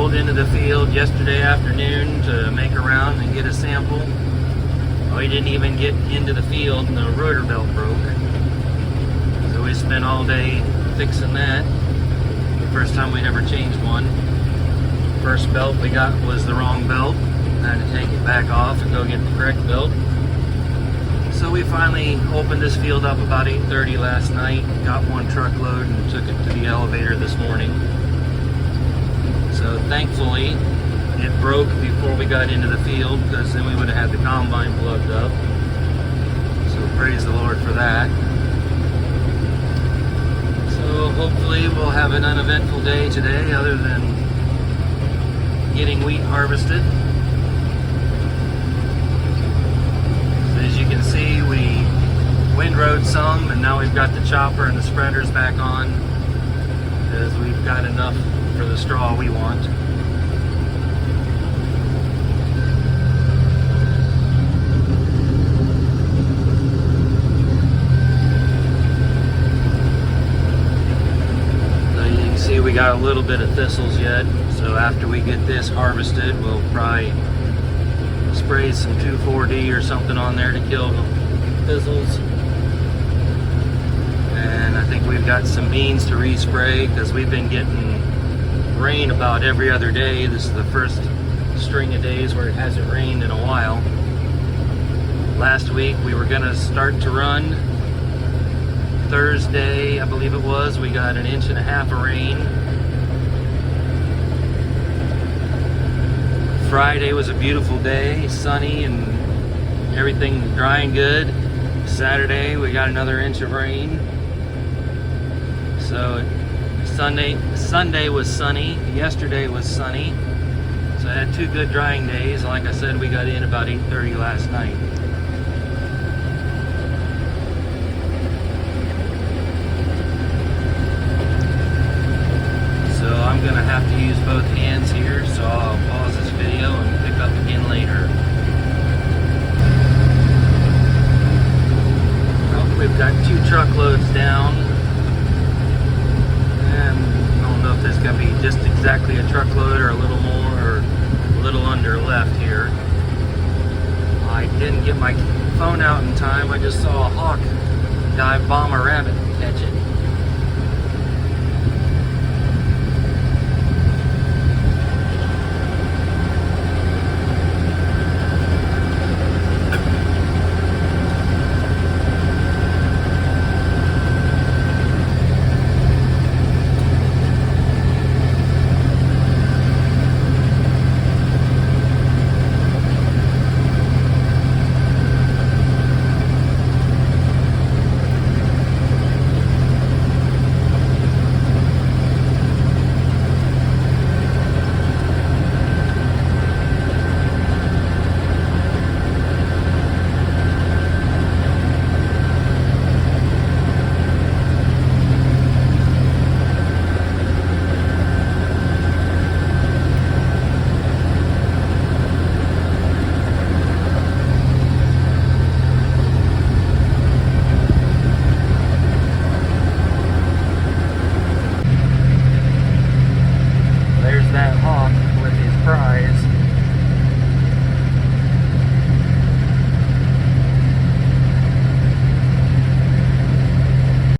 pulled into the field yesterday afternoon to make a round and get a sample. We didn't even get into the field and the rotor belt broke. So we spent all day fixing that. The first time we'd ever changed one. First belt we got was the wrong belt. I had to take it back off and go get the correct belt. So we finally opened this field up about 8:30 last night, got one truckload and took it to the elevator this morning. So thankfully it broke before we got into the field, because then we would have had the combine plugged up. So praise the Lord for that. So hopefully we'll have an uneventful day today other than getting wheat harvested. So as you can see, we windrowed some and now we've got the chopper and the spreaders back on because we've got enough for the straw we want. See, we got a little bit of thistles yet, so after we get this harvested, we'll probably spray some 2,4-D or something on there to kill the thistles. And I think we've got some beans to respray because we've been getting rain about every other day. This is the first string of days where it hasn't rained in a while. Last week we were gonna start to run. Thursday, I believe it was, we got 1.5 inches of rain. Friday was a beautiful day, sunny and everything drying good. Saturday, we got another 1 inch of rain. So Sunday was sunny, yesterday was sunny. So I had 2 good drying days. Like I said, we got in about 8:30 last night. I'm gonna have to use both hands here, so I'll pause this video and pick up again later. Well, we've got 2 truckloads down, and I don't know if there's gonna be just exactly a truckload or a little more or a little under left here. I didn't get my phone out in time. I just saw a hawk dive bomb a rabbit and catch it.